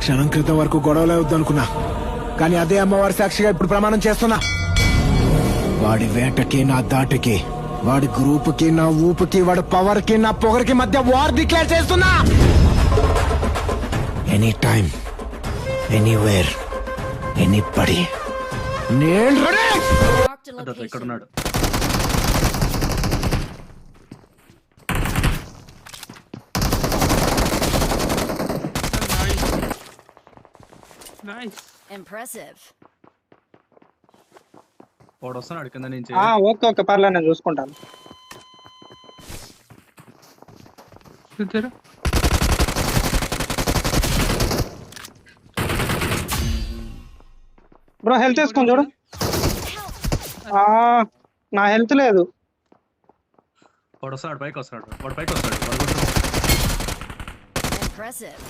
క్షణం క్రితం వరకు గొడవలే వద్దనుకున్నా, కానీ అదే అమ్మవారి సాక్షిగా ఇప్పుడు ప్రమాణం చేస్తున్నా. వాడి వేటకి నా దాటికి, వాడి గ్రూపుకి నా ఊపుకి, వాడి పవర్ కి నా పొగరికి మధ్య వార్ డిక్లేర్ చేస్తున్నా. ఎనీ టైం, ఎనీవేర్, ఎనీబడి, నేను రెడీ. ఎక్కడున్నాడు? Impressive. వాడు వస్తున్నాడు కింద నుంచి. ఓకే ఓకే పర్లేదు, నేను చూసుకుంటాను. బ్రో హెల్త్ వేసుకొని చూడు. నా హెల్త్ లేదు. వాడు వస్తున్నాడు, పైకి వస్తున్నాడు, వాడు పైకి వస్తాడు. Impressive.